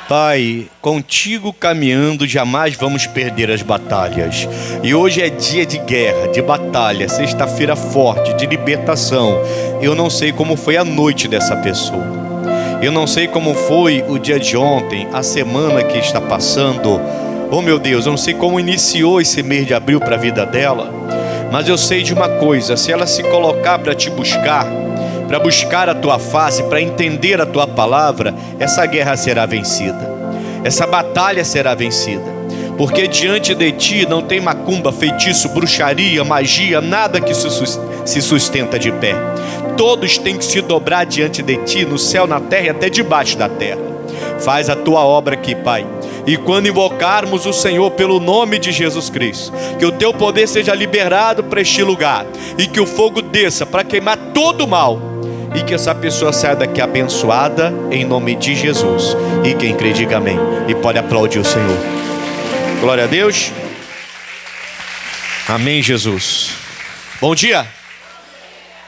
Pai, contigo caminhando jamais vamos perder as batalhas. E hoje é dia de guerra, de batalha, sexta-feira forte, de libertação. Eu não sei como foi a noite dessa pessoa. Eu não sei como foi o dia de ontem, a semana que está passando. Oh meu Deus, eu não sei como iniciou esse mês de abril para a vida dela. Mas eu sei de uma coisa: se ela se colocar para te buscar, para buscar a tua face, para entender a tua palavra, essa guerra será vencida, essa batalha será vencida, porque diante de ti não tem macumba, feitiço, bruxaria, magia, nada que se sustenta de pé. Todos têm que se dobrar diante de ti, no céu, na terra e até debaixo da terra. Faz a tua obra aqui, Pai. E quando invocarmos o Senhor pelo nome de Jesus Cristo, que o teu poder seja liberado para este lugar, e que o fogo desça para queimar todo o mal, e que essa pessoa saia daqui abençoada, em nome de Jesus. E quem crê, diga amém. E pode aplaudir o Senhor. Glória a Deus. Amém, Jesus. Bom dia.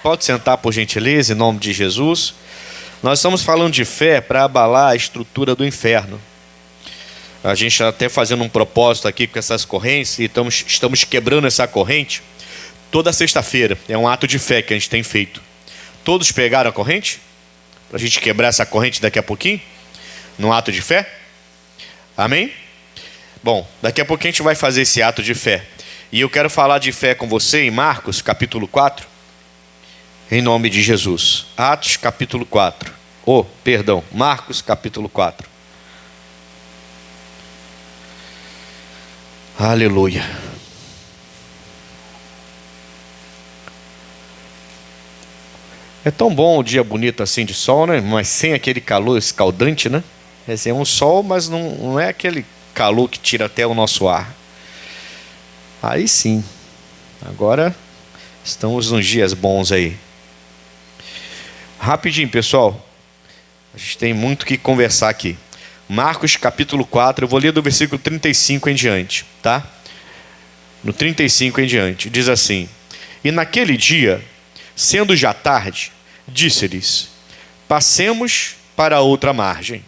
Pode sentar, por gentileza, em nome de Jesus. Nós estamos falando de fé para abalar a estrutura do inferno. A gente está até fazendo um propósito aqui com essas correntes, e estamos quebrando essa corrente toda sexta-feira. É um ato de fé que a gente tem feito. Todos pegaram a corrente? Para a gente quebrar essa corrente daqui a pouquinho? No ato de fé? Amém? Bom, daqui a pouquinho a gente vai fazer esse ato de fé. E eu quero falar de fé com você em Marcos capítulo 4. Em nome de Jesus. Atos capítulo 4. Marcos capítulo 4. Aleluia. É tão bom o dia bonito assim de sol, né? Mas sem aquele calor escaldante, né? É um sol, mas não é aquele calor que tira até o nosso ar. Aí sim. Agora estamos nos dias bons aí. Rapidinho, pessoal. A gente tem muito o que conversar aqui. Marcos capítulo 4, eu vou ler do versículo 35 em diante, tá? No 35 em diante, diz assim: E naquele dia, sendo já tarde, disse-lhes: Passemos para outra margem.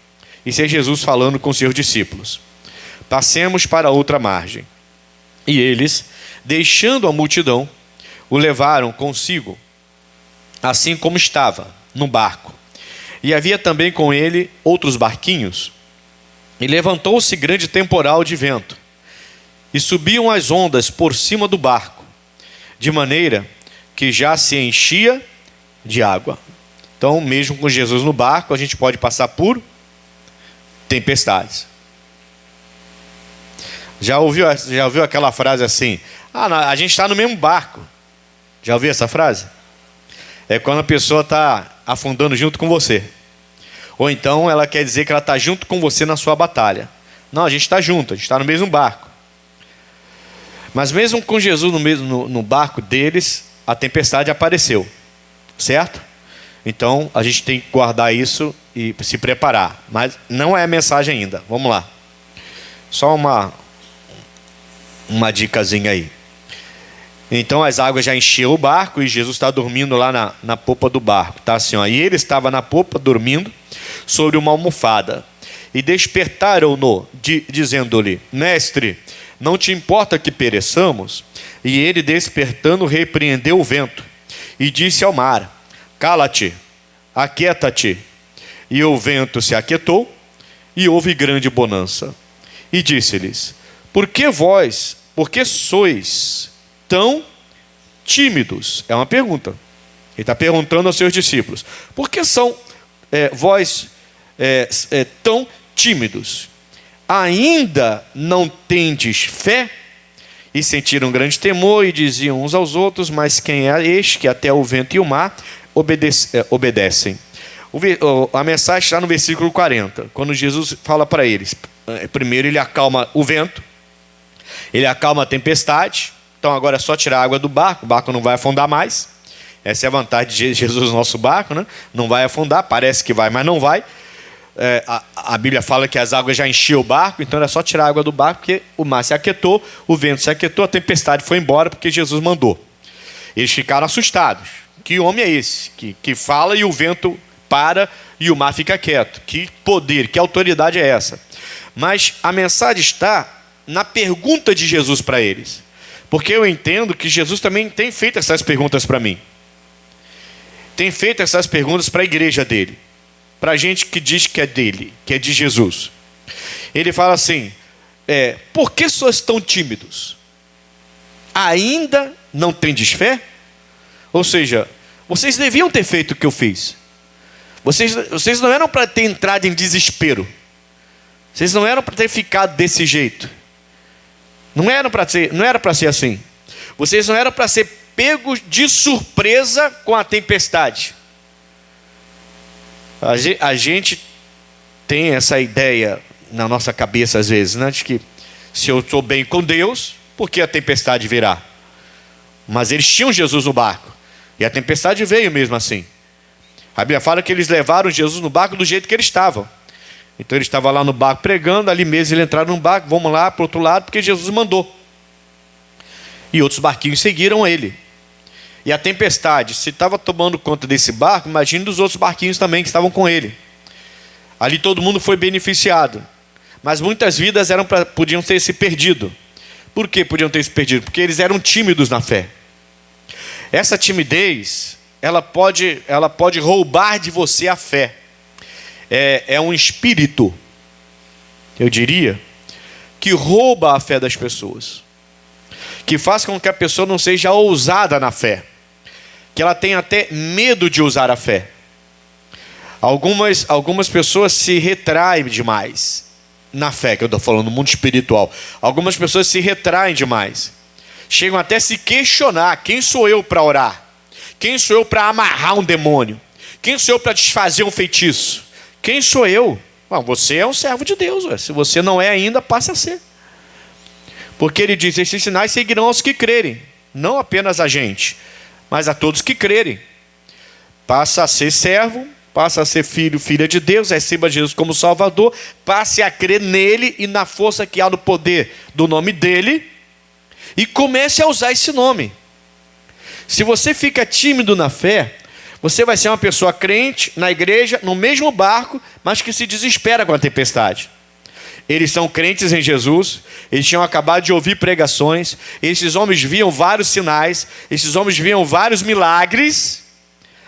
Isso é Jesus falando com seus discípulos. Passemos para outra margem. E eles, deixando a multidão, o levaram consigo, assim como estava, no barco. E havia também com ele outros barquinhos. E levantou-se grande temporal de vento, e subiam as ondas por cima do barco, de maneira que já se enchia de água. Então, mesmo com Jesus no barco, a gente pode passar por tempestades. Já ouviu aquela frase assim: a gente está no mesmo barco? Já ouviu essa frase? É quando a pessoa está afundando junto com você. Ou então ela quer dizer que ela está junto com você na sua batalha. Não, a gente está junto, a gente está no mesmo barco. Mas mesmo com Jesus no barco deles, a tempestade apareceu. Certo? Então a gente tem que guardar isso e se preparar. Mas não é a mensagem ainda. Vamos lá. Só uma dicasinha aí. Então as águas já encheram o barco e Jesus está dormindo lá na popa do barco. Tá assim, ó. E ele estava na popa dormindo sobre uma almofada. E despertaram-no, dizendo-lhe: Mestre, não te importa que pereçamos? E ele, despertando, repreendeu o vento e disse ao mar: Cala-te, aquieta-te. E o vento se aquietou e houve grande bonança. E disse-lhes: Por que sois tão tímidos? É uma pergunta. Ele está perguntando aos seus discípulos: por que são vós tão tímidos? Ainda não tendes fé? E sentiram grande temor e diziam uns aos outros: mas quem é este que até o vento e o mar obedecem? A mensagem está no versículo 40, quando Jesus fala para eles. Primeiro ele acalma o vento, ele acalma a tempestade. Então agora é só tirar a água do barco, o barco não vai afundar mais. Essa é a vantagem de Jesus no nosso barco, né? Não vai afundar, parece que vai, mas não vai. A Bíblia fala que as águas já enchiam o barco, então era só tirar a água do barco, porque o mar se aquietou, o vento se aquietou, a tempestade foi embora, porque Jesus mandou. Eles ficaram assustados. Que homem é esse que fala e o vento para e o mar fica quieto. Que poder, que autoridade é essa? Mas a mensagem está na pergunta de Jesus para eles. Porque eu entendo que Jesus também tem feito essas perguntas para mim. Tem feito essas perguntas para a igreja dele. Para a gente que diz que é dele, que é de Jesus. Ele fala assim, por que sois tão tímidos? Ainda não tendes fé? Ou seja, vocês deviam ter feito o que eu fiz. Vocês não eram para ter entrado em desespero. Vocês não eram para ter ficado desse jeito. Não era para ser assim. Vocês não eram para ser pegos de surpresa com a tempestade. A gente tem essa ideia na nossa cabeça às vezes, né? De que se eu estou bem com Deus, por que a tempestade virá? Mas eles tinham Jesus no barco. E a tempestade veio mesmo assim. A Bíblia fala que eles levaram Jesus no barco do jeito que eles estavam. Então ele estava lá no barco pregando, ali mesmo eles entraram no barco, vamos lá para o outro lado, porque Jesus mandou. E outros barquinhos seguiram ele. E a tempestade, se estava tomando conta desse barco, imagine dos outros barquinhos também que estavam com ele. Ali todo mundo foi beneficiado. Mas muitas vidas podiam ter se perdido. Por que podiam ter se perdido? Porque eles eram tímidos na fé. Essa timidez, ela pode roubar de você a fé. É um espírito, eu diria, que rouba a fé das pessoas, que faz com que a pessoa não seja ousada na fé, que ela tenha até medo de usar a fé. Algumas pessoas se retraem demais na fé, que eu estou falando no mundo espiritual. Algumas pessoas se retraem demais, chegam até a se questionar: quem sou eu para orar? Quem sou eu para amarrar um demônio? Quem sou eu para desfazer um feitiço? Quem sou eu? Você é um servo de Deus. Se você não é ainda, passe a ser. Porque ele diz: esses sinais seguirão aos que crerem. Não apenas a gente, mas a todos que crerem. Passa a ser servo, passa a ser filho, filha de Deus, receba Jesus como Salvador, passe a crer nele e na força que há no poder do nome dele, e comece a usar esse nome. Se você fica tímido na fé, você vai ser uma pessoa crente na igreja, no mesmo barco, mas que se desespera com a tempestade. Eles são crentes em Jesus, eles tinham acabado de ouvir pregações, esses homens viam vários sinais, esses homens viam vários milagres,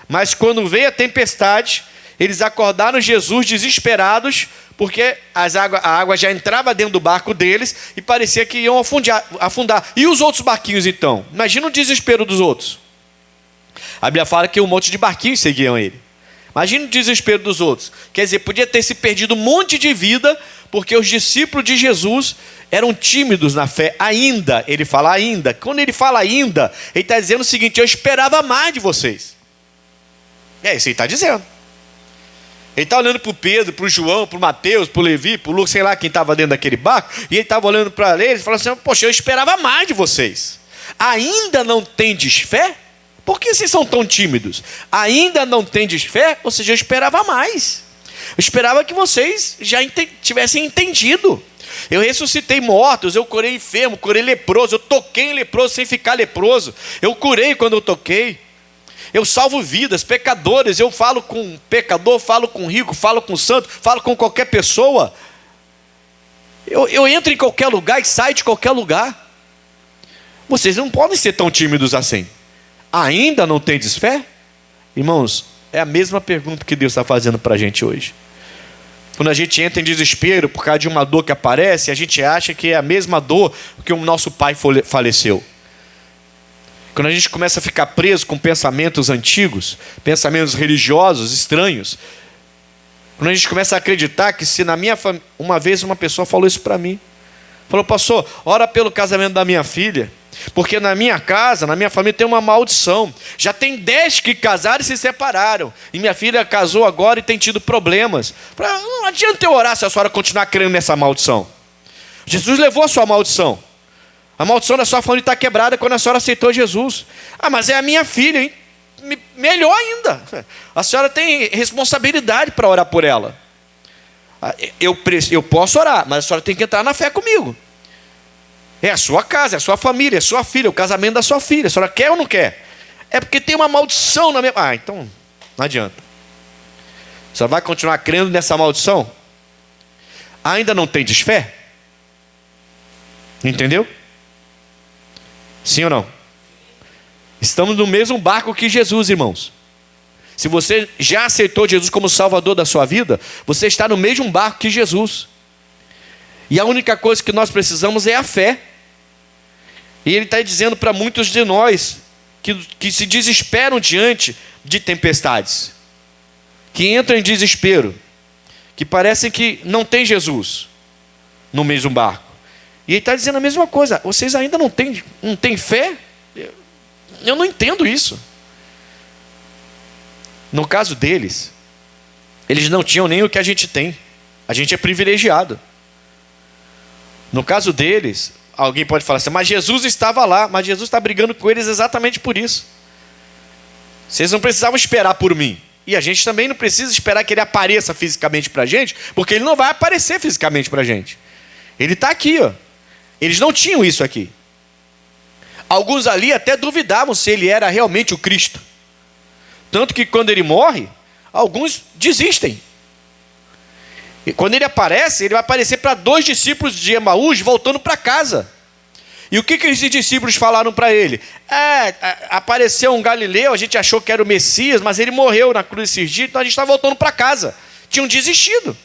mas quando veio a tempestade, eles acordaram Jesus desesperados, porque a água já entrava dentro do barco deles e parecia que iam afundar. E os outros barquinhos então? Imagina o desespero dos outros. A Bíblia fala que um monte de barquinhos seguiam ele. Imagina o desespero dos outros. Quer dizer, podia ter se perdido um monte de vida, porque os discípulos de Jesus eram tímidos na fé ainda. Ele fala ainda. Quando ele fala ainda, ele está dizendo o seguinte: eu esperava mais de vocês. É isso que ele está dizendo. Ele está olhando para o Pedro, para o João, para o Mateus, para o Levi, para o Lucas, sei lá quem estava dentro daquele barco, e ele estava olhando para eles e falando assim: poxa, eu esperava mais de vocês. Ainda não tendes fé? Por que vocês são tão tímidos? Ainda não tendes fé? Ou seja, eu esperava mais. Eu esperava que vocês já tivessem entendido. Eu ressuscitei mortos, eu curei enfermo, curei leproso, eu toquei em leproso sem ficar leproso. Eu curei quando eu toquei. Eu salvo vidas, pecadores. Eu falo com pecador, falo com rico, falo com santo, falo com qualquer pessoa. Eu entro em qualquer lugar e saio de qualquer lugar. Vocês não podem ser tão tímidos assim. Ainda não tendes fé? Irmãos, é a mesma pergunta que Deus está fazendo para a gente hoje. Quando a gente entra em desespero por causa de uma dor que aparece, a gente acha que é a mesma dor que o nosso pai faleceu. Quando a gente começa a ficar preso com pensamentos antigos, pensamentos religiosos estranhos, quando a gente começa a acreditar que se na minha família... Uma vez uma pessoa falou isso para mim. Falou: pastor, ora pelo casamento da minha filha, porque na minha casa, na minha família tem uma maldição. Já tem 10 que casaram e se separaram, e minha filha casou agora e tem tido problemas. Não adianta eu orar se a senhora continuar crendo nessa maldição. Jesus levou a sua maldição. A maldição da sua família está quebrada quando a senhora aceitou Jesus. Mas é a minha filha, hein? Melhor ainda, a senhora tem responsabilidade para orar por ela. Eu posso orar, mas a senhora tem que entrar na fé comigo. É a sua casa, é a sua família, é a sua filha, é o casamento da sua filha. A senhora quer ou não quer? É porque tem uma maldição na minha... então não adianta. Só vai continuar crendo nessa maldição? Ainda não tem fé? Entendeu? Sim ou não? Estamos no mesmo barco que Jesus, irmãos. Se você já aceitou Jesus como Salvador da sua vida, você está no mesmo barco que Jesus. E a única coisa que nós precisamos é a fé. E Ele está dizendo para muitos de nós que se desesperam diante de tempestades, que entram em desespero, que parecem que não tem Jesus no mesmo barco. E Ele está dizendo a mesma coisa. Vocês ainda não têm fé? Eu não entendo isso. No caso deles, eles não tinham nem o que a gente tem. A gente é privilegiado. No caso deles, alguém pode falar assim, mas Jesus estava lá. Mas Jesus está brigando com eles exatamente por isso. Vocês não precisavam esperar por mim. E a gente também não precisa esperar que Ele apareça fisicamente para a gente, porque Ele não vai aparecer fisicamente para a gente. Ele está aqui, ó. Eles não tinham isso aqui. Alguns ali até duvidavam se Ele era realmente o Cristo. Tanto que quando Ele morre, alguns desistem. E quando Ele aparece, Ele vai aparecer para 2 discípulos de Emaús voltando para casa. E o que esses discípulos falaram para Ele? Apareceu um galileu, a gente achou que era o Messias, mas ele morreu na cruz esses dias, então a gente está voltando para casa. Tinham desistido.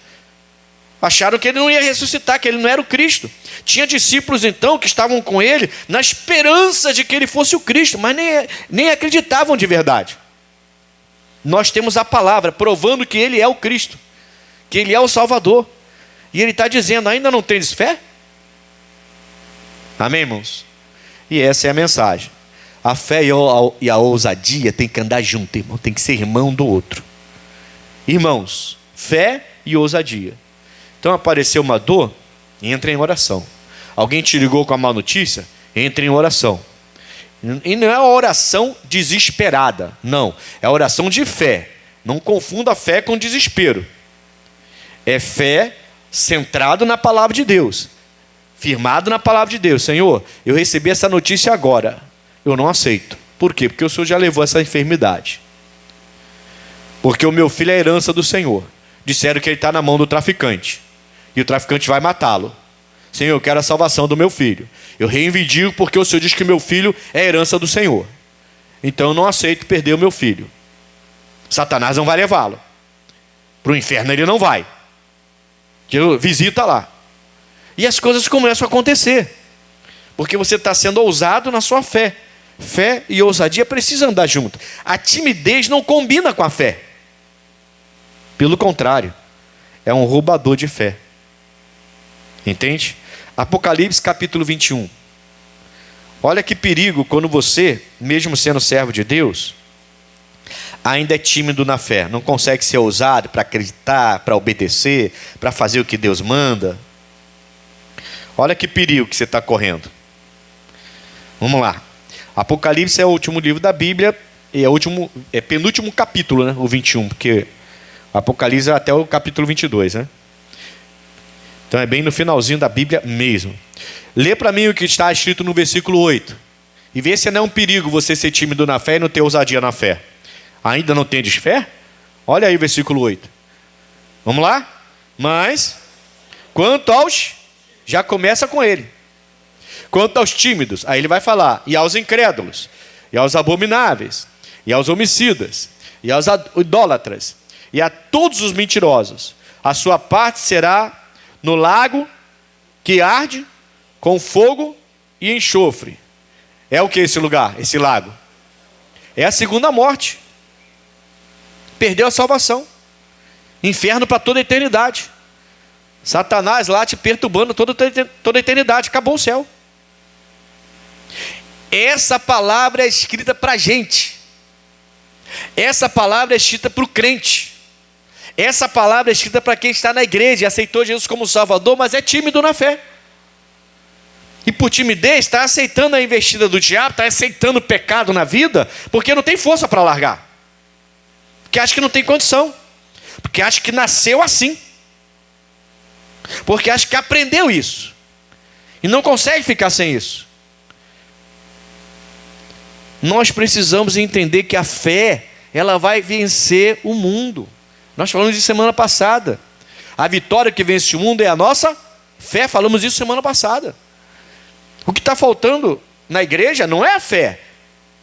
Acharam que Ele não ia ressuscitar, que Ele não era o Cristo. Tinha discípulos então que estavam com Ele na esperança de que Ele fosse o Cristo, mas nem acreditavam de verdade. Nós temos a palavra provando que Ele é o Cristo, que Ele é o Salvador. E Ele está dizendo, ainda não tendes fé? Amém, irmãos? E essa é a mensagem. A fé e a ousadia tem que andar junto, irmão. Tem que ser irmão do outro. Irmãos, fé e ousadia. Então apareceu uma dor, entra em oração. Alguém te ligou com a má notícia? Entra em oração. E não é uma oração desesperada, não. É oração de fé. Não confunda a fé com desespero. É fé centrado na palavra de Deus. Firmado na palavra de Deus. Senhor, eu recebi essa notícia agora. Eu não aceito. Por quê? Porque o Senhor já levou essa enfermidade. Porque o meu filho é a herança do Senhor. Disseram que ele está na mão do traficante. E o traficante vai matá-lo. Senhor, eu quero a salvação do meu filho. Eu reivindico porque o Senhor diz que meu filho é a herança do Senhor. Então eu não aceito perder o meu filho. Satanás não vai levá-lo. Para o inferno ele não vai. Que visita lá. E as coisas começam a acontecer. Porque você está sendo ousado na sua fé. Fé e ousadia precisam andar junto. A timidez não combina com a fé. Pelo contrário, é um roubador de fé. Entende? Apocalipse capítulo 21. Olha que perigo quando você, mesmo sendo servo de Deus, ainda é tímido na fé. Não consegue ser ousado para acreditar, para obedecer, para fazer o que Deus manda. Olha que perigo que você está correndo. Vamos lá. Apocalipse é o último livro da Bíblia. E é penúltimo capítulo, né? O 21. Porque Apocalipse é até o capítulo 22, né? Então é bem no finalzinho da Bíblia mesmo. Lê para mim o que está escrito no versículo 8. E vê se não é um perigo você ser tímido na fé e não ter ousadia na fé. Ainda não tendes fé? Olha aí o versículo 8. Vamos lá? Mas, quanto aos... Já começa com ele. Quanto aos tímidos, aí ele vai falar. E aos incrédulos, e aos abomináveis, e aos homicidas, e aos idólatras, e a todos os mentirosos. A sua parte será no lago que arde com fogo e enxofre. É o que esse lugar, esse lago? É a segunda morte. Perdeu a salvação. Inferno para toda a eternidade. Satanás lá te perturbando toda a eternidade. Acabou o céu. Essa palavra é escrita para a gente. Essa palavra é escrita para o crente. Essa palavra é escrita para quem está na igreja e aceitou Jesus como Salvador, mas é tímido na fé. E por timidez está aceitando a investida do diabo, está aceitando o pecado na vida, porque não tem força para largar. Porque acha que não tem condição. Porque acha que nasceu assim. Porque acha que aprendeu isso. E não consegue ficar sem isso. Nós precisamos entender que a fé, ela vai vencer o mundo. Nós falamos isso semana passada. A vitória que vence o mundo é a nossa fé. Falamos isso semana passada. O que está faltando na igreja não é a fé.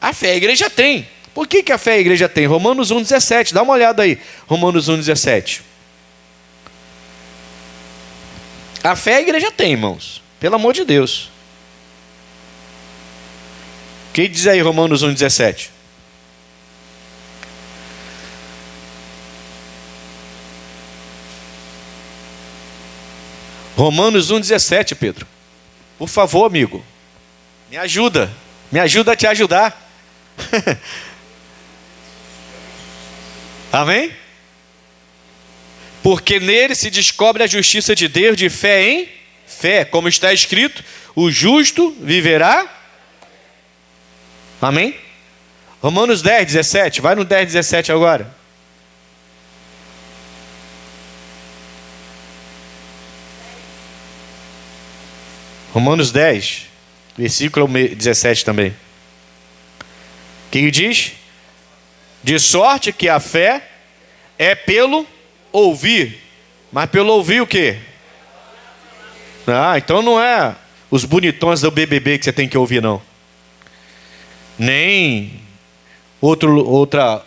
A fé a igreja tem. Por que a fé a igreja tem? Romanos 1,17. Dá uma olhada aí. Romanos 1,17. A fé a igreja tem, irmãos. Pelo amor de Deus. O que diz aí Romanos 1,17? Romanos 1,17, Pedro. Por favor, amigo. Me ajuda. Me ajuda a te ajudar. Amém? Porque nele se descobre a justiça de Deus de fé em fé. Como está escrito, o justo viverá. Amém? Romanos 10,17. Vai no 10,17 agora. Romanos 10, versículo 17 também. O que diz? De sorte que a fé é pelo ouvir. Mas pelo ouvir o quê? Ah, então não é os bonitões do BBB que você tem que ouvir, não. Nem outra...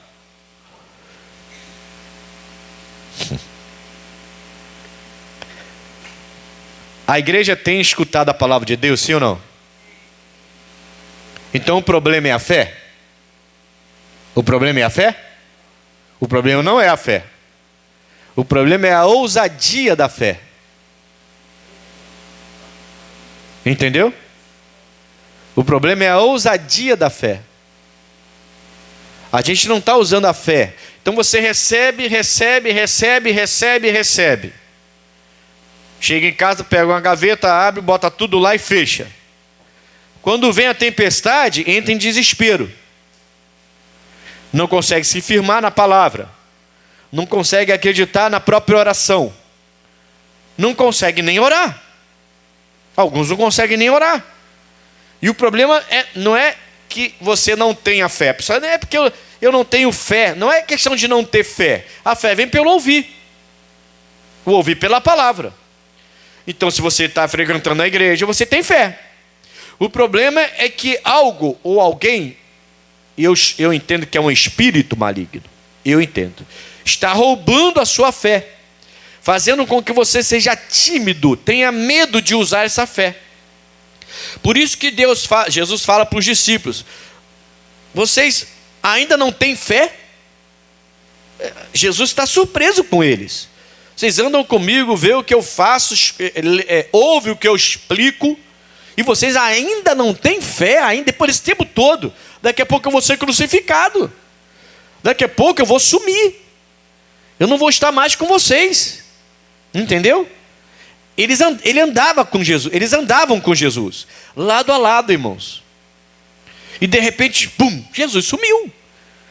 A igreja tem escutado a palavra de Deus, sim ou não? Então o problema é a fé? O problema é a fé? O problema não é a fé. O problema é a ousadia da fé. Entendeu? O problema é a ousadia da fé. A gente não está usando a fé. Então você recebe. Chega em casa, pega uma gaveta, abre, bota tudo lá e fecha. Quando vem a tempestade, entra em desespero. Não consegue se firmar na palavra. Não consegue acreditar na própria oração. Não consegue nem orar. Alguns não conseguem nem orar. E o problema não é que você não tenha fé. Pessoal, não é porque eu não tenho fé. Não é questão de não ter fé. A fé vem pelo ouvir. O ouvir pela palavra. Então, se você está frequentando a igreja, você tem fé. O problema é que algo ou alguém, eu entendo que é um espírito maligno, eu entendo, está roubando a sua fé, fazendo com que você seja tímido, tenha medo de usar essa fé. Por isso que Jesus fala para os discípulos: vocês ainda não têm fé? Jesus está surpreso com eles. Vocês andam comigo, vê o que eu faço, ouve o que eu explico, e vocês ainda não têm fé, ainda depois desse tempo todo. Daqui a pouco eu vou ser crucificado. Daqui a pouco eu vou sumir. Eu não vou estar mais com vocês. Entendeu? Eles andavam com Jesus, lado a lado, irmãos. E de repente, pum, Jesus sumiu.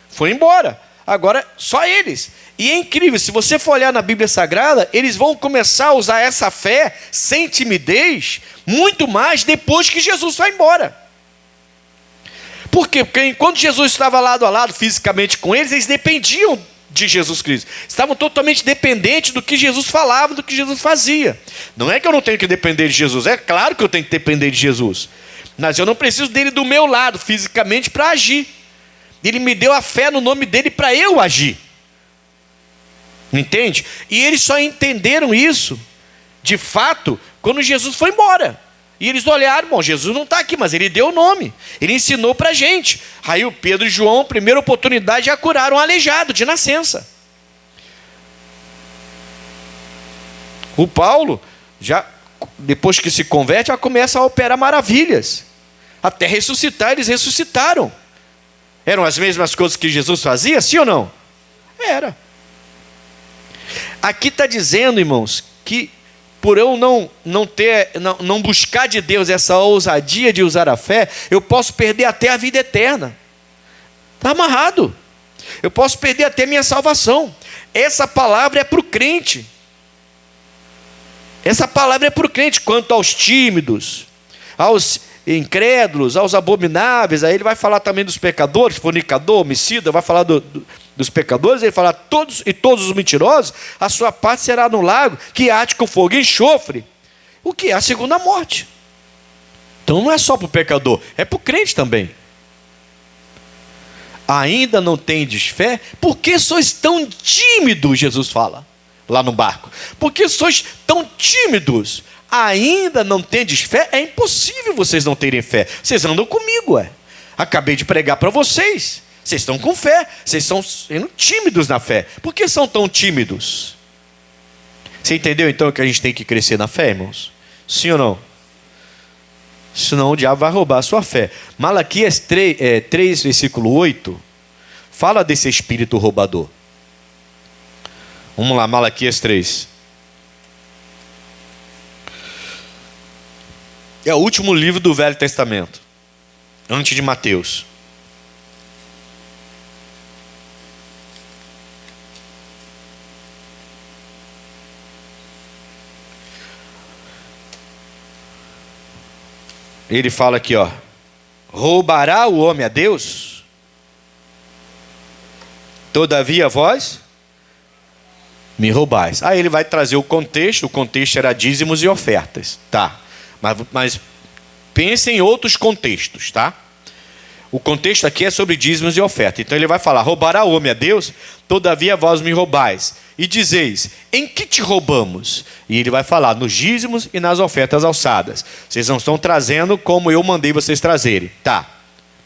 Foi embora. Agora, só eles. E é incrível, se você for olhar na Bíblia Sagrada, eles vão começar a usar essa fé sem timidez, muito mais depois que Jesus vai embora. Por quê? Porque enquanto Jesus estava lado a lado fisicamente com eles, eles dependiam de Jesus Cristo. Estavam totalmente dependentes do que Jesus falava, do que Jesus fazia. Não é que eu não tenho que depender de Jesus, é claro que eu tenho que depender de Jesus. Mas eu não preciso dele do meu lado, fisicamente, para agir. Ele me deu a fé no nome dele para eu agir. Entende? E eles só entenderam isso, de fato, quando Jesus foi embora. E eles olharam, bom, Jesus não está aqui, mas ele deu o nome. Ele ensinou para a gente. Aí o Pedro e João, primeira oportunidade, já curaram um aleijado de nascença. O Paulo, já depois que se converte, já começa a operar maravilhas. Até ressuscitar, eles ressuscitaram. Eram as mesmas coisas que Jesus fazia, sim ou não? Era. Aqui está dizendo, irmãos, que por eu não buscar de Deus essa ousadia de usar a fé, eu posso perder até a vida eterna. Está amarrado. Eu posso perder até minha salvação. Essa palavra é para o crente. Essa palavra é para o crente. Quanto aos tímidos, aos incrédulos, aos abomináveis. Aí ele vai falar também dos pecadores, fornicador, homicida, vai falar dos pecadores. Ele fala, todos os mentirosos, a sua parte será no lago, que arde com fogo e enxofre, o que é a segunda morte. Então não é só para o pecador, é para o crente também. Ainda não tendes fé? Por que sois tão tímidos? Jesus fala lá no barco. Por que sois tão tímidos? Ainda não tendes fé? É impossível vocês não terem fé. Vocês andam comigo, acabei de pregar para vocês. Vocês estão com fé, vocês estão sendo tímidos na fé. Por que são tão tímidos? Você entendeu então que a gente tem que crescer na fé, irmãos? Sim ou não? Senão o diabo vai roubar a sua fé. Malaquias 3, versículo 8, fala desse espírito roubador. Vamos lá, Malaquias 3. É o último livro do Velho Testamento, antes de Mateus. Ele fala aqui, roubará o homem a Deus? Todavia vós me roubais. Aí ele vai trazer o contexto era dízimos e ofertas, tá? Mas pense em outros contextos, tá? O contexto aqui é sobre dízimos e oferta. Então ele vai falar, roubará o homem a Deus? Todavia vós me roubais. E dizeis, em que te roubamos? E ele vai falar, nos dízimos e nas ofertas alçadas. Vocês não estão trazendo como eu mandei vocês trazerem. Tá,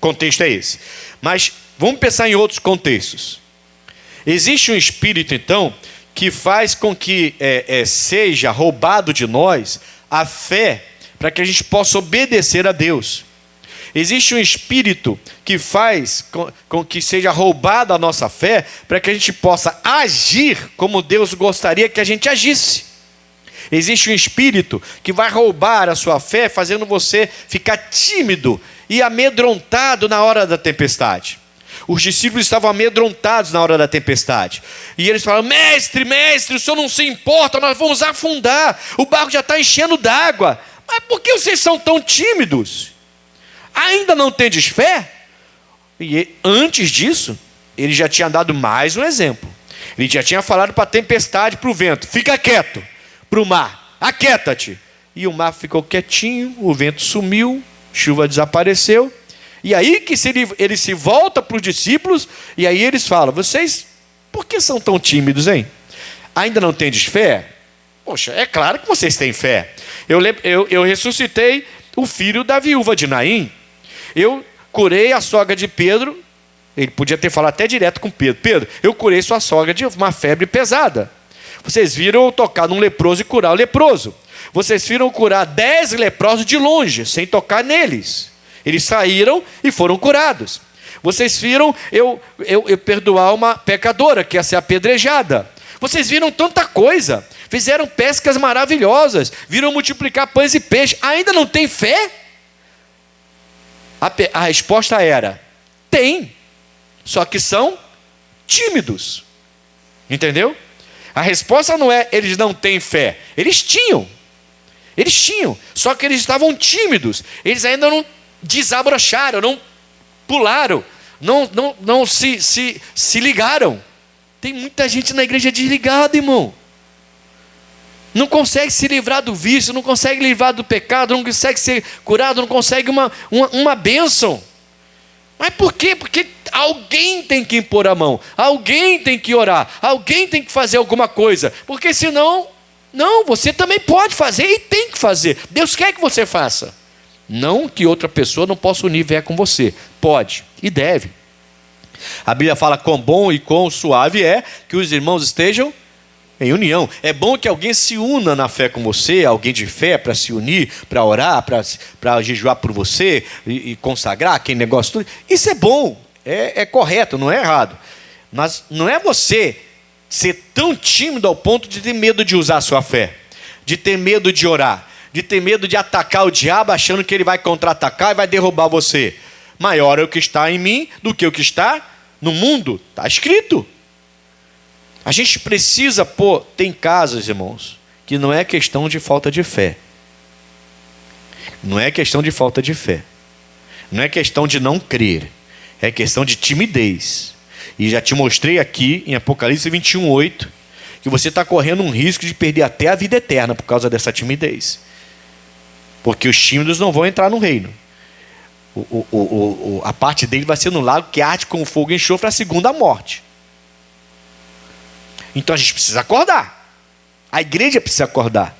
contexto é esse. Mas vamos pensar em outros contextos. Existe um espírito, então, que faz com que seja roubado de nós a fé para que a gente possa obedecer a Deus. Existe um espírito que faz com que seja roubada a nossa fé para que a gente possa agir como Deus gostaria que a gente agisse. Existe um espírito que vai roubar a sua fé, fazendo você ficar tímido e amedrontado na hora da tempestade. Os discípulos estavam amedrontados na hora da tempestade. E eles falaram, mestre, o senhor não se importa, nós vamos afundar, o barco já está enchendo d'água. Mas por que vocês são tão tímidos? Ainda não tendes fé? E antes disso, ele já tinha dado mais um exemplo. Ele já tinha falado para a tempestade, para o vento, fica quieto. Para o mar, aquieta-te. E o mar ficou quietinho, o vento sumiu, chuva desapareceu. E aí que ele se volta para os discípulos, e aí eles falam, vocês, por que são tão tímidos, hein? Ainda não tendes fé? Poxa, é claro que vocês têm fé. Eu ressuscitei o filho da viúva de Naim. Eu curei a sogra de Pedro. Ele podia ter falado até direto com Pedro. Pedro, eu curei sua sogra de uma febre pesada. Vocês viram eu tocar num leproso e curar o leproso. Vocês viram curar 10 leprosos de longe, sem tocar neles. Eles saíram e foram curados. Vocês viram eu perdoar uma pecadora que ia ser apedrejada. Vocês viram tanta coisa. Fizeram pescas maravilhosas. Viram multiplicar pães e peixes. Ainda não tem fé? A resposta era, tem. Só que são tímidos. Entendeu? A resposta não é, eles não têm fé. Eles tinham. Só que eles estavam tímidos. Eles ainda não desabrocharam, não pularam, não se ligaram. Tem muita gente na igreja desligada, irmão. Não consegue se livrar do vício, não consegue livrar do pecado, não consegue ser curado, não consegue uma bênção. Mas por quê? Porque alguém tem que impor a mão, alguém tem que orar, alguém tem que fazer alguma coisa. Porque senão, não, você também pode fazer e tem que fazer. Deus quer que você faça. Não que outra pessoa não possa unir fé com você. Pode e deve. A Bíblia fala quão bom e quão suave é que os irmãos estejam em união. É bom que alguém se una na fé com você, alguém de fé para se unir, para orar, para jejuar por você e consagrar aquele negócio tudo. Isso é bom, é correto, não é errado. Mas não é você ser tão tímido ao ponto de ter medo de usar a sua fé, de ter medo de orar, de ter medo de atacar o diabo achando que ele vai contra-atacar e vai derrubar você. Maior é o que está em mim do que o que está no mundo. Está escrito. A gente precisa, tem casas, irmãos, que não é questão de falta de fé. Não é questão de falta de fé. Não é questão de não crer. É questão de timidez. E já te mostrei aqui em Apocalipse 21:8 que você está correndo um risco de perder até a vida eterna por causa dessa timidez. Porque os tímidos não vão entrar no reino. A parte dele vai ser no lago que arde com fogo e enxofre, a segunda morte. Então a gente precisa acordar. A igreja precisa acordar.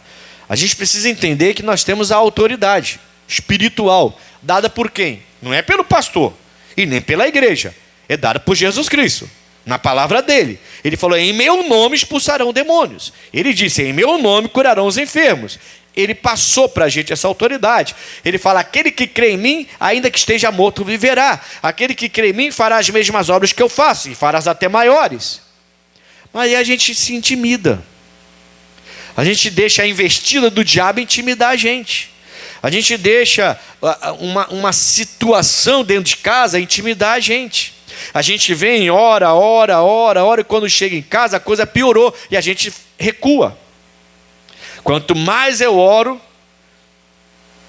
A gente precisa entender que nós temos a autoridade espiritual, dada por quem? Não é pelo pastor e nem pela igreja. É dada por Jesus Cristo, na palavra dele. Ele falou: em meu nome expulsarão demônios. Ele disse: em meu nome curarão os enfermos. Ele passou para a gente essa autoridade. Ele fala: aquele que crê em mim, ainda que esteja morto, viverá. Aquele que crê em mim fará as mesmas obras que eu faço, e farás até maiores. Mas aí a gente se intimida. A gente deixa a investida do diabo intimidar a gente. A gente deixa uma situação dentro de casa intimidar a gente. A gente vem, ora, e quando chega em casa a coisa piorou e a gente recua. Quanto mais eu oro,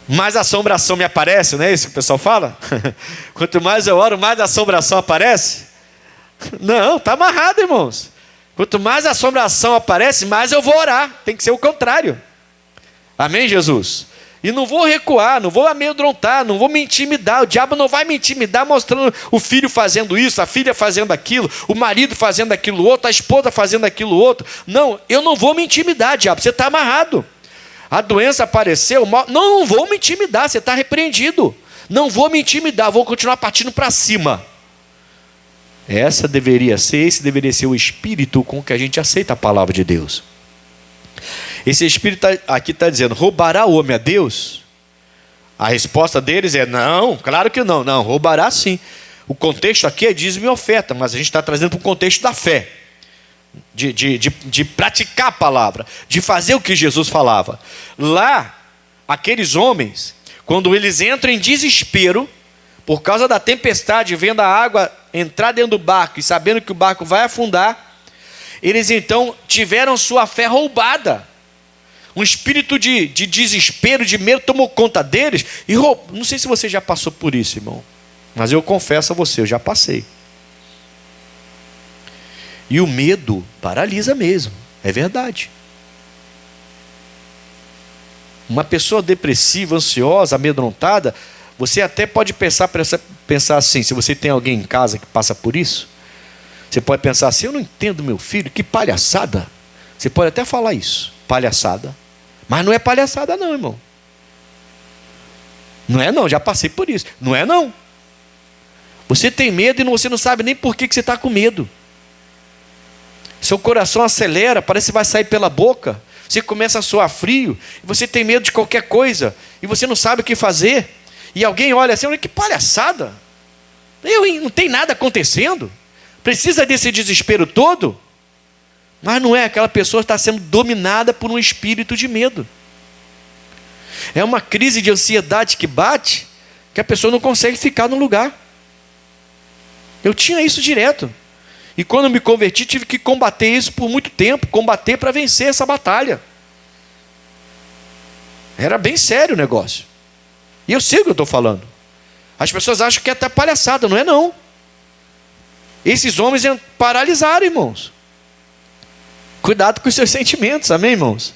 mais assombração me aparece, não é isso que o pessoal fala? Quanto mais eu oro, mais assombração aparece? Não, está amarrado, irmãos. Quanto mais assombração aparece, mais eu vou orar. Tem que ser o contrário. Amém, Jesus? E não vou recuar, não vou amedrontar, não vou me intimidar. O diabo não vai me intimidar mostrando o filho fazendo isso, a filha fazendo aquilo, o marido fazendo aquilo outro, a esposa fazendo aquilo outro. Não, eu não vou me intimidar, diabo. Você está amarrado. A doença apareceu, não vou me intimidar, você está repreendido. Não vou me intimidar, vou continuar partindo para cima. Esse deveria ser o espírito com que a gente aceita a palavra de Deus. Esse espírito aqui está dizendo: roubará o homem a Deus? A resposta deles é: não, claro que não. Não, roubará sim. O contexto aqui é dízimo e oferta, mas a gente está trazendo para o contexto da fé. De praticar a palavra, de fazer o que Jesus falava. Lá, aqueles homens, quando eles entram em desespero, por causa da tempestade, vendo a água entrar dentro do barco e sabendo que o barco vai afundar, eles então tiveram sua fé roubada. Um espírito de desespero, de medo tomou conta deles e roubou. Não sei se você já passou por isso, irmão, mas eu confesso a você, eu já passei. E o medo paralisa mesmo, é verdade. Uma pessoa depressiva, ansiosa, amedrontada, você até pode pensar assim, se você tem alguém em casa que passa por isso, você pode pensar assim: eu não entendo meu filho, que palhaçada. Você pode até falar isso, palhaçada. Mas não é palhaçada não, irmão. Não é não, já passei por isso. Não é não. Você tem medo e você não sabe nem por que você está com medo. Seu coração acelera, parece que vai sair pela boca. Você começa a suar frio, e você tem medo de qualquer coisa, e você não sabe o que fazer. E alguém olha assim: olha que palhaçada. Não tem nada acontecendo. Precisa desse desespero todo? Mas não é, aquela pessoa está sendo dominada por um espírito de medo. É uma crise de ansiedade que bate, que a pessoa não consegue ficar no lugar. Eu tinha isso direto. E quando eu me converti, tive que combater isso por muito tempo, combater para vencer essa batalha. Era bem sério o negócio. E eu sei o que eu estou falando. As pessoas acham que é até palhaçada, não é não. Esses homens paralisaram, irmãos. Cuidado com os seus sentimentos, amém, irmãos?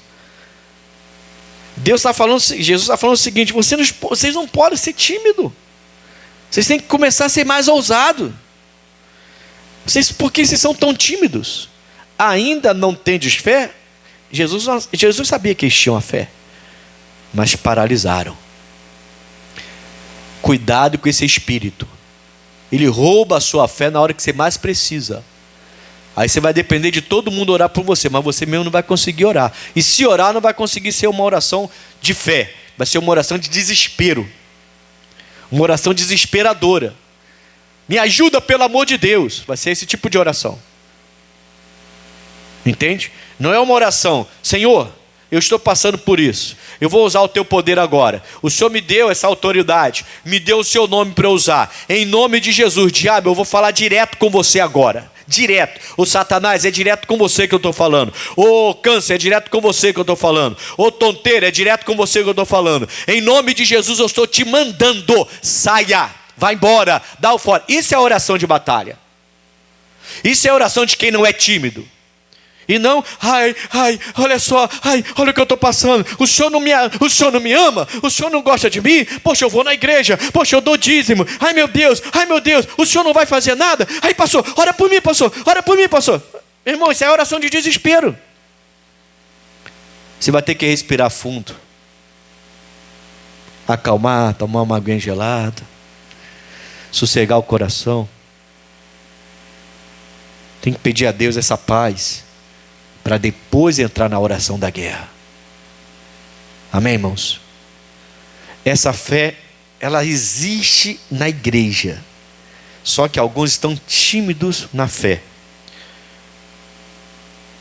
Jesus está falando o seguinte: vocês não podem ser tímidos. Vocês têm que começar a ser mais ousados. Por que vocês são tão tímidos? Ainda não tendes fé? Jesus sabia que eles tinham a fé, mas paralisaram. Cuidado com esse espírito. Ele rouba a sua fé na hora que você mais precisa. Aí você vai depender de todo mundo orar por você, mas você mesmo não vai conseguir orar. E se orar, não vai conseguir ser uma oração de fé, vai ser uma oração de desespero, uma oração desesperadora. Me ajuda, pelo amor de Deus. Vai ser esse tipo de oração. Entende? Não é uma oração: Senhor, eu estou passando por isso, eu vou usar o teu poder agora. O Senhor me deu essa autoridade, me deu o seu nome para eu usar. Em nome de Jesus, diabo, eu vou falar direto com você agora. Direto. O Satanás, é direto com você que eu estou falando. O câncer, é direto com você que eu estou falando. O tonteira, é direto com você que eu estou falando. Em nome de Jesus eu estou te mandando. Saia, vai embora, dá o fora. Isso é oração de batalha. Isso é oração de quem não é tímido. E não, olha só, olha o que eu estou passando. O senhor não me ama? O senhor não gosta de mim? Poxa, eu vou na igreja. Poxa, eu dou dízimo. Ai meu Deus, o senhor não vai fazer nada? Ai pastor, ora por mim, pastor. Meu irmão, isso é oração de desespero. Você vai ter que respirar fundo, acalmar, tomar uma aguinha gelada, sossegar o coração. Tem que pedir a Deus essa paz, para depois entrar na oração da guerra. Amém, irmãos? Essa fé, ela existe na igreja. Só que alguns estão tímidos na fé.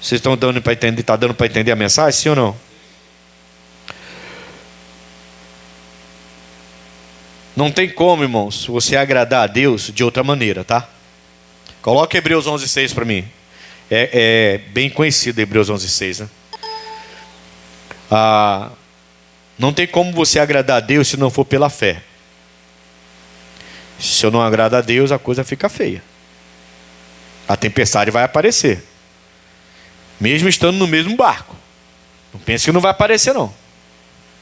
Vocês estão dando para entender? Está dando para entender a mensagem, sim ou não? Não tem como, irmãos, você agradar a Deus de outra maneira, tá? Coloca Hebreus 11:6 para mim. É bem conhecido Hebreus 11:6, né? Não tem como você agradar a Deus se não for pela fé. Se eu não agradar a Deus, a coisa fica feia. A tempestade vai aparecer, mesmo estando no mesmo barco. Não pense que não vai aparecer, não.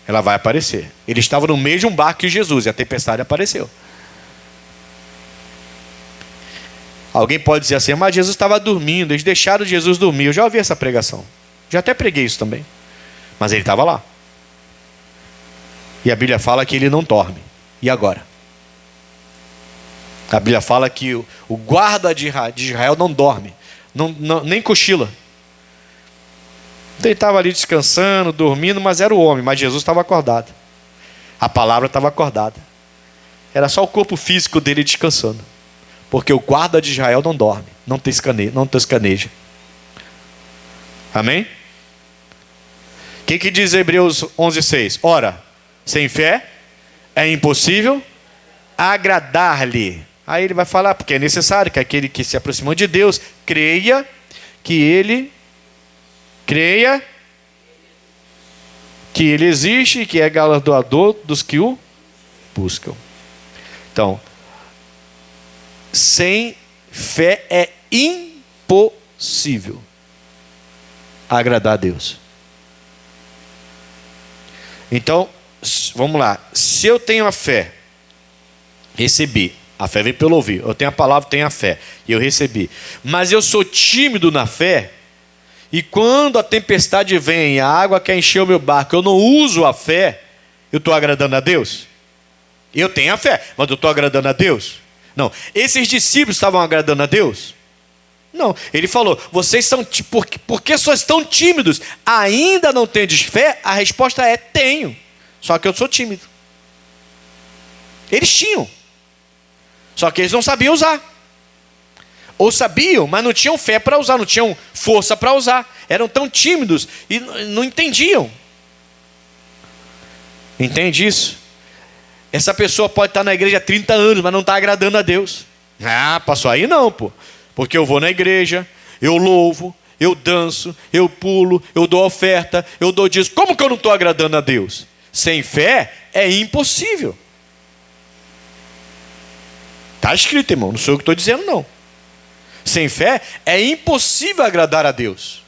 Ela vai aparecer. Ele estava no mesmo barco que Jesus e a tempestade apareceu. Alguém pode dizer assim, mas Jesus estava dormindo, eles deixaram Jesus dormir. Eu já ouvi essa pregação, já até preguei isso também. Mas ele estava lá. E a Bíblia fala que ele não dorme. E agora? A Bíblia fala que o guarda de Israel não dorme, nem cochila. Então ele estava ali descansando, dormindo, mas era o homem. Mas Jesus estava acordado. A palavra estava acordada. Era só o corpo físico dele descansando. Porque o guarda de Israel não dorme, não toscaneja. Amém? O que diz Hebreus 11:6? Ora, sem fé é impossível agradar-lhe. Aí ele vai falar, porque é necessário que aquele que se aproxima de Deus creia que ele existe e que é galardoador dos que o buscam. Então, sem fé é impossível agradar a Deus. Então, vamos lá. Se eu tenho a fé, recebi. A fé vem pelo ouvir. Eu tenho a palavra, tenho a fé. E eu recebi. Mas eu sou tímido na fé. E quando a tempestade vem, a água quer encher o meu barco, eu não uso a fé, eu estou agradando a Deus? Eu tenho a fé, mas eu estou agradando a Deus? Não. Esses discípulos estavam agradando a Deus? Não. Ele falou, vocês são, porque vocês estão tímidos, ainda não tendes fé? A resposta é, tenho. Só que eu sou tímido. Eles tinham. Só que eles não sabiam usar. Ou sabiam, mas não tinham fé para usar, não tinham força para usar. Eram tão tímidos e não entendiam. Entende isso? Essa pessoa pode estar na igreja há 30 anos, mas não está agradando a Deus. Passou aí não, pô. Porque eu vou na igreja, eu louvo, eu danço, eu pulo, eu dou oferta, eu dou dízimo. Como que eu não estou agradando a Deus? Sem fé é impossível. Está escrito, irmão, não sou eu que estou dizendo, não. Sem fé é impossível agradar a Deus.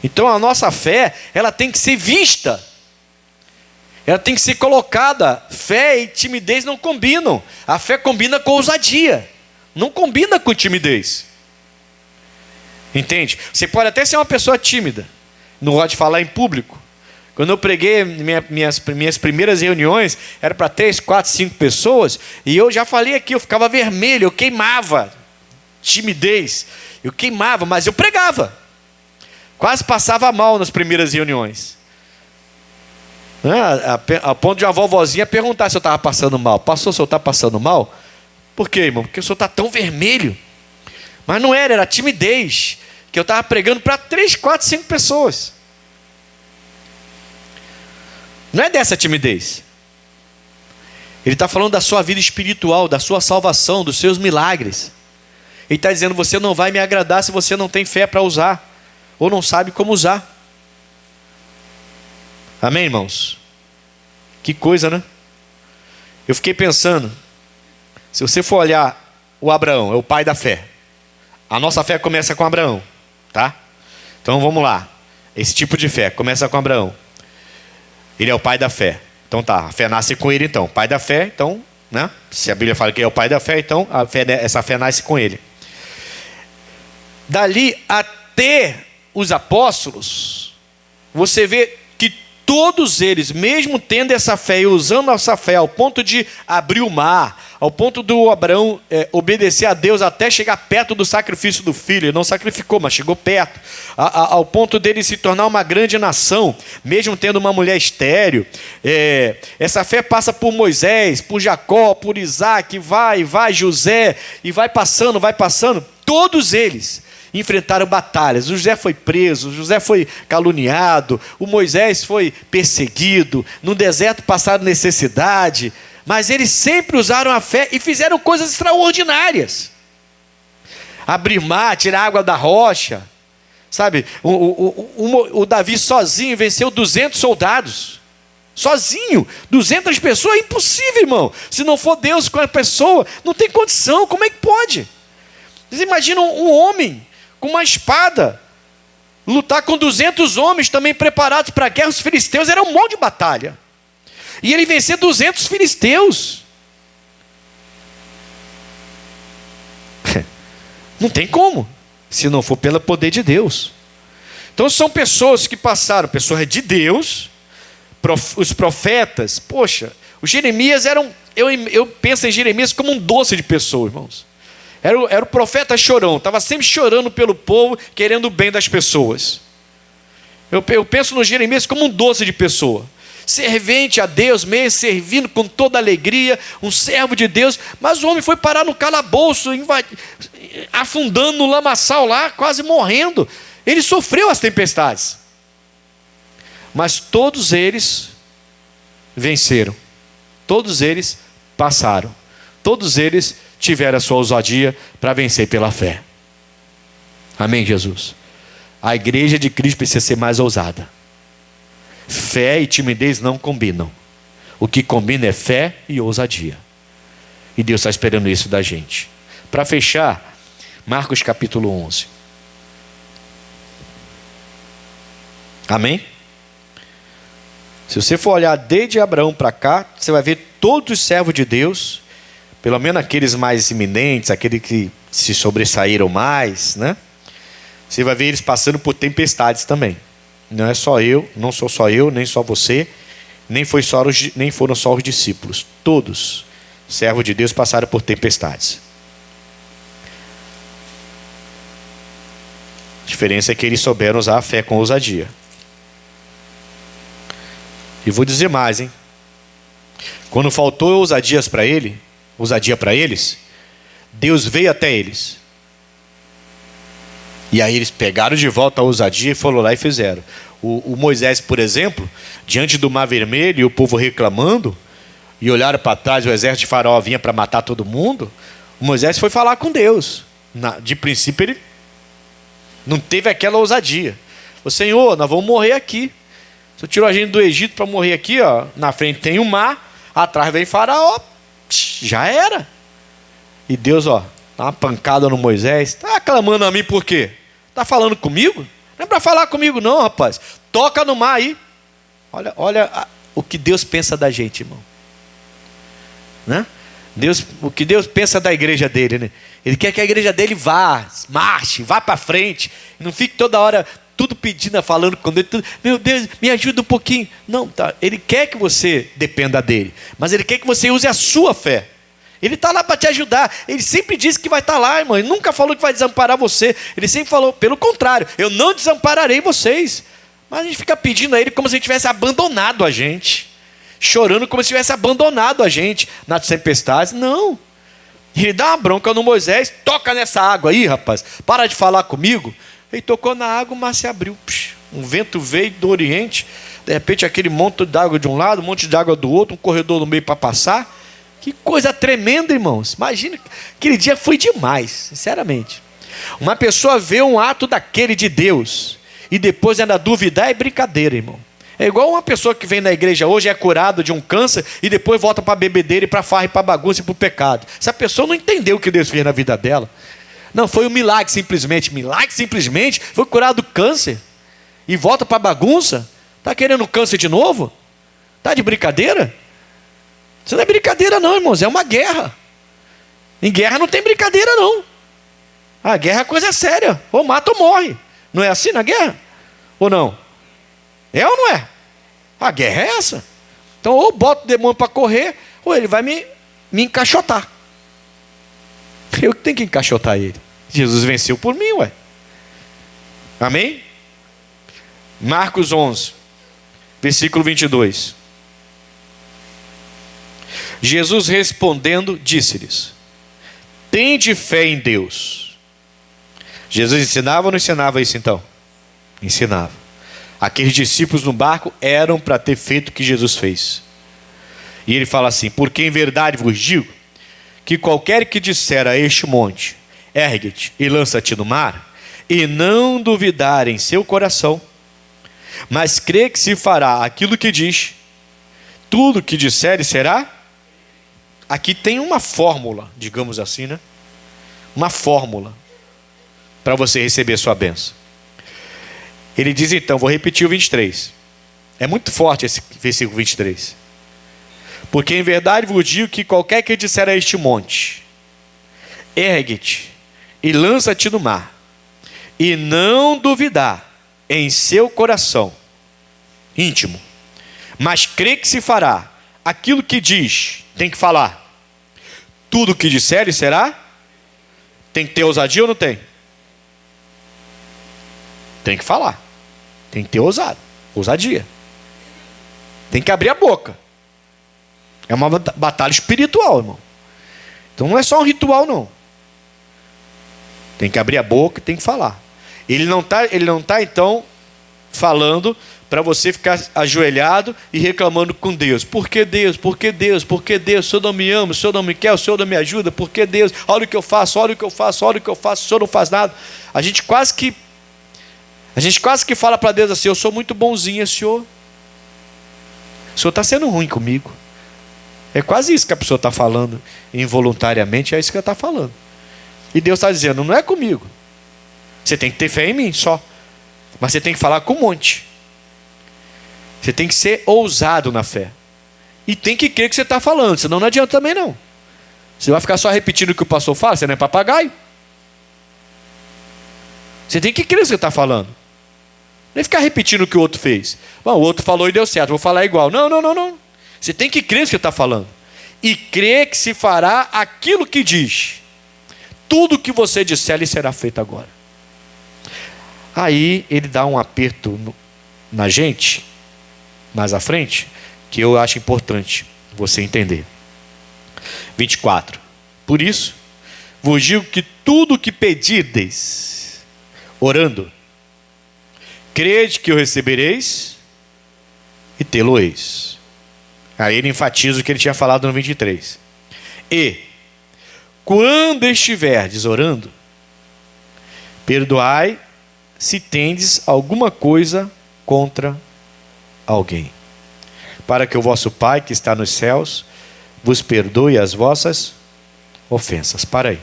Então a nossa fé, ela tem que ser vista. Ela tem que ser colocada. Fé e timidez não combinam. A fé combina com ousadia, não combina com timidez. Entende? Você pode até ser uma pessoa tímida, não gosta de falar em público. Quando eu preguei minhas primeiras reuniões, era para 3, 4, 5 pessoas, e eu já falei aqui, eu ficava vermelho, eu queimava. Timidez, eu queimava, mas eu pregava. Quase passava mal nas primeiras reuniões. A ponto de uma vovozinha perguntar se eu estava passando mal. Pastor, o senhor está passando mal? Por quê, irmão? Porque o senhor está tão vermelho. Mas não era timidez. Que eu estava pregando para 3, 4, 5 pessoas. Não é dessa timidez. Ele está falando da sua vida espiritual, da sua salvação, dos seus milagres. Ele está dizendo, você não vai me agradar se você não tem fé para usar, ou não sabe como usar. Amém, irmãos? Que coisa, né? Eu fiquei pensando, se você for olhar o Abraão, é o pai da fé. A nossa fé começa com Abraão, tá? Então vamos lá. Esse tipo de fé começa com Abraão. Ele é o pai da fé. Então tá, a fé nasce com ele então. Pai da fé, então, né? Se a Bíblia fala que ele é o pai da fé, então essa fé nasce com ele. Dali até os apóstolos, você vê que todos eles, mesmo tendo essa fé e usando essa fé ao ponto de abrir o mar, ao ponto do Abraão obedecer a Deus até chegar perto do sacrifício do filho, ele não sacrificou, mas chegou perto, ao ponto dele se tornar uma grande nação, mesmo tendo uma mulher estéril. Essa fé passa por Moisés, por Jacó, por Isaac, vai José, e vai passando, todos eles enfrentaram batalhas. O José foi preso, o José foi caluniado, o Moisés foi perseguido, no deserto passaram necessidade, mas eles sempre usaram a fé e fizeram coisas extraordinárias. Abrir mar, tirar água da rocha, sabe? O Davi sozinho venceu 200 soldados, sozinho, 200 pessoas, é impossível, irmão. Se não for Deus com a pessoa, não tem condição. Como é que pode? Vocês imaginam um homem com uma espada lutar com 200 homens também preparados para a guerra? Os filisteus eram um monte de batalha, e ele vencer 200 filisteus. Não tem como, se não for pelo poder de Deus. Então são pessoas que passaram, pessoas de Deus, os profetas. Poxa, os Jeremias eram, eu penso em Jeremias como um doce de pessoa, irmãos. Era o profeta chorão, estava sempre chorando pelo povo, querendo o bem das pessoas. Eu penso no Jeremias como um doce de pessoa, servente a Deus mesmo, servindo com toda alegria, um servo de Deus. Mas o homem foi parar no calabouço, afundando no lamaçal lá, quase morrendo. Ele sofreu as tempestades, mas todos eles venceram, todos eles passaram, todos eles tiveram a sua ousadia para vencer pela fé. Amém, Jesus? A igreja de Cristo precisa ser mais ousada. Fé e timidez não combinam. O que combina é fé e ousadia. E Deus está esperando isso da gente. Para fechar, Marcos capítulo 11. Amém? Se você for olhar desde Abraão para cá, você vai ver todos os servos de Deus, pelo menos aqueles mais iminentes, aqueles que se sobressaíram mais, né? Você vai ver eles passando por tempestades também. Não é só eu, não sou só eu, nem só você, nem foram só os discípulos. Todos, servos de Deus, passaram por tempestades. A diferença é que eles souberam usar a fé com ousadia. E vou dizer mais, hein? Quando faltou ousadia para eles, Deus veio até eles. E aí eles pegaram de volta a ousadia e foram lá e fizeram. O Moisés, por exemplo, diante do Mar Vermelho e o povo reclamando, e olharam para trás, o exército de Faraó vinha para matar todo mundo, o Moisés foi falar com Deus. De princípio ele não teve aquela ousadia. O Senhor, nós vamos morrer aqui. O Senhor tirou a gente do Egito para morrer aqui, ó. Na frente tem o mar, atrás vem Faraó, já era. E Deus, ó, dá uma pancada no Moisés. Está clamando a mim por quê? Está falando comigo? Não é para falar comigo não, rapaz. Toca no mar aí. Olha o que Deus pensa da gente, irmão, né? O que Deus pensa da igreja dele, né? Ele quer que a igreja dele marche, vá para frente. Não fique toda hora tudo pedindo, falando com Deus. Meu Deus, me ajuda um pouquinho. Não, tá. Ele quer que você dependa dele, mas ele quer que você use a sua fé. Ele está lá para te ajudar. Ele sempre disse que vai estar lá, irmão. Ele nunca falou que vai desamparar você. Ele sempre falou, pelo contrário, eu não desampararei vocês. Mas a gente fica pedindo a ele como se ele tivesse abandonado a gente, chorando como se tivesse abandonado a gente nas tempestades. Não. Ele dá uma bronca no Moisés. Toca nessa água aí, rapaz. Para de falar comigo. Ele tocou na água, o mar se abriu. Um vento veio do Oriente. De repente aquele monte de água de um lado, um monte de água do outro, um corredor no meio para passar. Que coisa tremenda, irmãos. Imagina, aquele dia foi demais, sinceramente. Uma pessoa vê um ato daquele de Deus e depois ainda duvidar é brincadeira, irmão. É igual uma pessoa que vem na igreja hoje, é curado de um câncer e depois volta para a bebedeira e para a farra e para a bagunça e para o pecado. Essa pessoa não entendeu o que Deus fez na vida dela. Não, foi um milagre simplesmente. Milagre simplesmente, foi curado do câncer e volta para a bagunça. Está querendo câncer de novo? Está de brincadeira? Isso não é brincadeira não, irmãos, é uma guerra. Em guerra não tem brincadeira não. A guerra é coisa séria, ou mata ou morre. Não é assim na guerra? Ou não? É ou não é? A guerra é essa. Então ou boto o demônio para correr, ou ele vai me encaixotar. Eu que tenho que encaixotar ele. Jesus venceu por mim, ué. Amém? Marcos 11, versículo 22. Jesus respondendo, disse-lhes: tende fé em Deus. Jesus ensinava ou não ensinava isso então? Ensinava. Aqueles discípulos no barco eram para ter feito o que Jesus fez. E ele fala assim: porque em verdade vos digo, que qualquer que disser a este monte, ergue-te e lança-te no mar, e não duvidar em seu coração, mas crê que se fará aquilo que diz, tudo que disser será. Aqui tem uma fórmula, digamos assim, né? Uma fórmula para você receber sua bênção. Ele diz então, vou repetir o 23. É muito forte esse versículo 23. Porque em verdade vos digo que qualquer que disser a este monte, ergue-te e lança-te no mar, e não duvidar em seu coração íntimo, mas crê que se fará aquilo que diz, tem que falar. Tudo o que disser será. Tem que ter ousadia ou não tem? Tem que falar. Tem que ter ousadia. Tem que abrir a boca. É uma batalha espiritual, irmão. Então não é só um ritual, não. Tem que abrir a boca e tem que falar. Ele não tá então falando para você ficar ajoelhado e reclamando com Deus. Por que Deus? Por que Deus? Por que Deus? O Senhor não me ama, o Senhor não me quer, o Senhor não me ajuda. Por que Deus? Olha o que eu faço, olha o que eu faço, olha o que eu faço, o Senhor não faz nada. A gente quase que fala para Deus assim: eu sou muito bonzinho, Senhor. O Senhor está sendo ruim comigo. É quase isso que a pessoa está falando, involuntariamente, é isso que ela está falando. E Deus está dizendo: não é comigo. Você tem que ter fé em mim só. Mas você tem que falar com um monte. Você tem que ser ousado na fé. E tem que crer que você está falando, senão não adianta também não. Você vai ficar só repetindo o que o pastor fala, você não é papagaio. Você tem que crer que você está falando. Não é ficar repetindo o que o outro fez. Bom, o outro falou e deu certo, vou falar igual. Não. Você tem que crer que você está falando. E crer que se fará aquilo que diz. Tudo o que você disser lhe será feito agora. Aí ele dá um aperto na gente, mais à frente, que eu acho importante você entender. 24. Por isso, vos digo que tudo o que pedirdes, orando, crede que o recebereis e tê-lo-eis. Aí ele enfatiza o que ele tinha falado no 23. E, quando estiverdes orando, perdoai se tendes alguma coisa contra alguém, para que o vosso Pai que está nos céus vos perdoe as vossas ofensas. Para aí.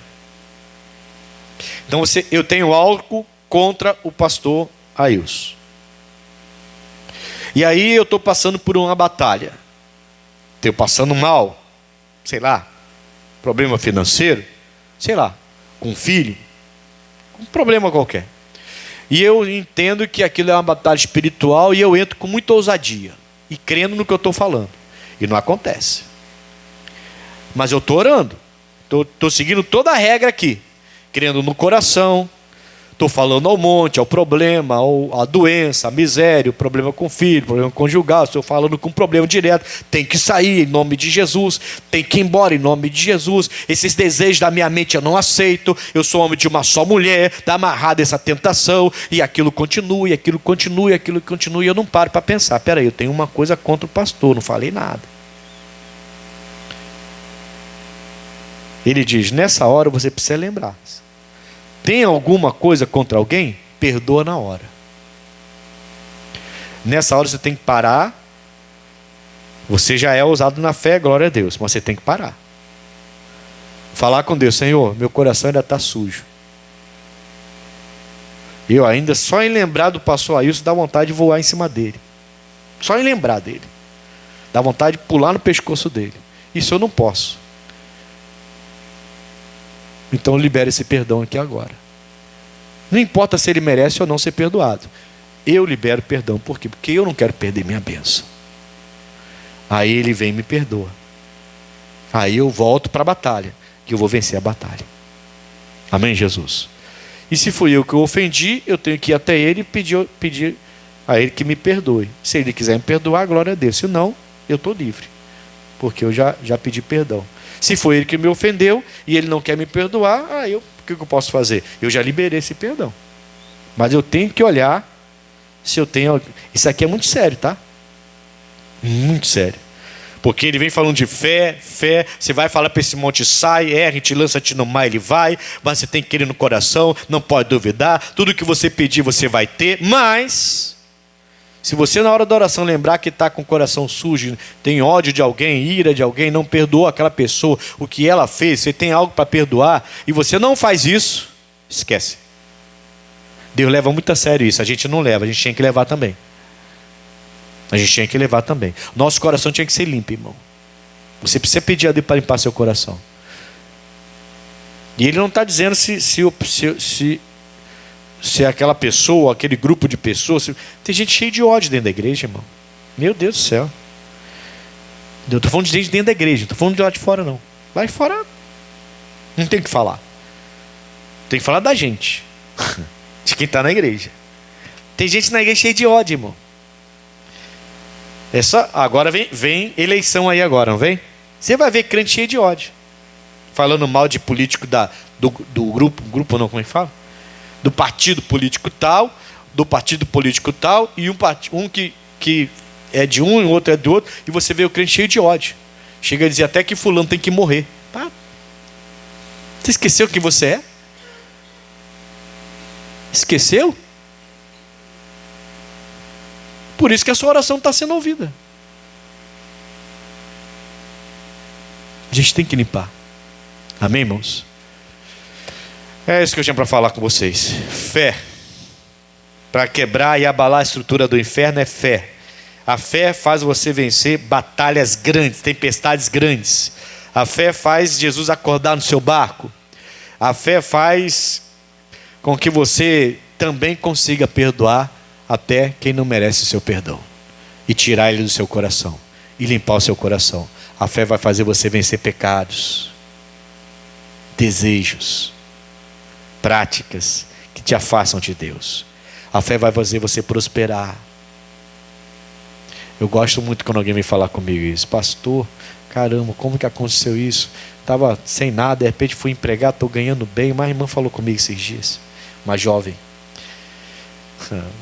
Então eu tenho algo contra o pastor Ailson. E aí eu estou passando por uma batalha. Estou passando mal, sei lá, problema financeiro, sei lá, com um filho, um problema qualquer. E eu entendo que aquilo é uma batalha espiritual e eu entro com muita ousadia e crendo no que eu estou falando. E não acontece. Mas eu estou orando. Estou seguindo toda a regra aqui. Crendo no coração. Estou falando ao monte, ao problema, à doença, à miséria, o problema com o filho, problema conjugal. Estou falando com um problema direto. Tem que sair em nome de Jesus. Tem que ir embora em nome de Jesus. Esses desejos da minha mente eu não aceito. Eu sou homem de uma só mulher. Está amarrado essa tentação. E aquilo continua, e aquilo continua, e aquilo continua. E eu não paro para pensar. Peraí, eu tenho uma coisa contra o pastor. Não falei nada. Ele diz, nessa hora você precisa lembrar. Tem alguma coisa contra alguém? Perdoa na hora. Nessa hora você tem que parar. Você já é ousado na fé, glória a Deus, mas você tem que parar. Falar com Deus, Senhor, meu coração ainda está sujo. Eu ainda, só em lembrar do pastor Ailson, dá vontade de voar em cima dele. Só em lembrar dele. Dá vontade de pular no pescoço dele. Isso eu não posso. Então libere esse perdão aqui agora. Não importa se ele merece ou não ser perdoado. Eu libero perdão. Por quê? Porque eu não quero perder minha bênção. Aí ele vem e me perdoa. Aí eu volto para a batalha. Que eu vou vencer a batalha. Amém, Jesus? E se fui eu que o ofendi, eu tenho que ir até ele e pedir a ele que me perdoe. Se ele quiser me perdoar, glória a Deus. Se não, eu estou livre. Porque eu já pedi perdão. Se foi ele que me ofendeu e ele não quer me perdoar, o que eu posso fazer? Eu já liberei esse perdão. Mas eu tenho que olhar se eu tenho... Isso aqui é muito sério, tá? Muito sério. Porque ele vem falando de fé, você vai falar para esse monte, sai, erra, te lança-te no mar, ele vai, mas você tem que querer no coração, não pode duvidar, tudo que você pedir você vai ter, mas... Se você na hora da oração lembrar que está com o coração sujo, tem ódio de alguém, ira de alguém, não perdoa aquela pessoa, o que ela fez, você tem algo para perdoar, e você não faz isso, esquece. Deus leva muito a sério isso, a gente não leva, a gente tinha que levar também. A gente tinha que levar também. Nosso coração tinha que ser limpo, irmão. Você precisa pedir a Deus para limpar seu coração. E ele não está dizendo se aquela pessoa, aquele grupo de pessoas... Tem gente cheia de ódio dentro da igreja, irmão. Meu Deus do céu. Eu estou falando de gente dentro da igreja, não estou falando de lá de fora, não. Lá de fora não tem o que falar. Tem que falar da gente. De quem está na igreja. Tem gente na igreja cheia de ódio, irmão. Agora vem eleição aí agora, não vem? Você vai ver crente cheio de ódio. Falando mal de político do grupo não, como é que fala? Do partido político tal, e um que é de um e o outro é do outro, e você vê o crente cheio de ódio. Chega a dizer até que fulano tem que morrer. Tá? Você esqueceu quem você é? Esqueceu? Por isso que a sua oração está sendo ouvida. A gente tem que limpar. Amém, irmãos? É isso que eu tinha para falar com vocês. Fé. Para quebrar e abalar a estrutura do inferno é fé. A fé faz você vencer batalhas grandes, tempestades grandes. A fé faz Jesus acordar no seu barco. A fé faz com que você também consiga perdoar até quem não merece o seu perdão. E tirar ele do seu coração. E limpar o seu coração. A fé vai fazer você vencer pecados, desejos, práticas que te afastam de Deus. A fé vai fazer você prosperar. Eu gosto muito quando alguém me fala comigo isso. Pastor, caramba, como que aconteceu isso? Estava sem nada, de repente fui empregado, estou ganhando bem. Uma irmã falou comigo esses dias, uma jovem.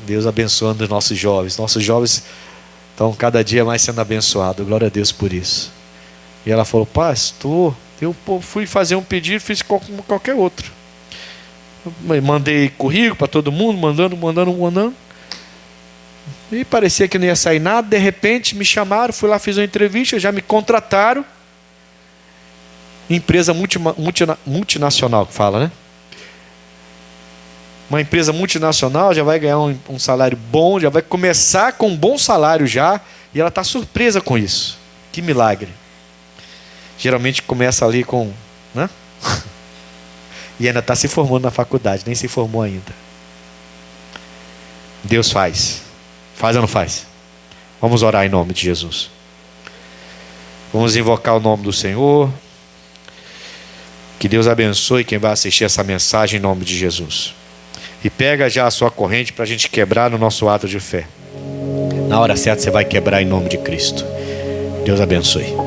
Deus abençoando os nossos jovens. Nossos jovens estão cada dia mais sendo abençoados. Glória a Deus por isso. E ela falou, pastor, eu fui fazer um pedido, fiz como qualquer outro. Eu mandei currículo para todo mundo, mandando. E parecia que não ia sair nada. De repente me chamaram, fui lá, fiz uma entrevista, já me contrataram. Empresa multinacional que fala, né? Uma empresa multinacional já vai ganhar um salário bom, já vai começar com um bom salário já, e ela está surpresa com isso. Que milagre. Geralmente começa ali com... né? E ainda está se formando na faculdade, nem se formou ainda. Deus faz. Faz ou não faz? Vamos orar em nome de Jesus. Vamos invocar o nome do Senhor. Que Deus abençoe quem vai assistir essa mensagem em nome de Jesus. E pega já a sua corrente para a gente quebrar no nosso ato de fé. Na hora certa você vai quebrar em nome de Cristo. Deus abençoe.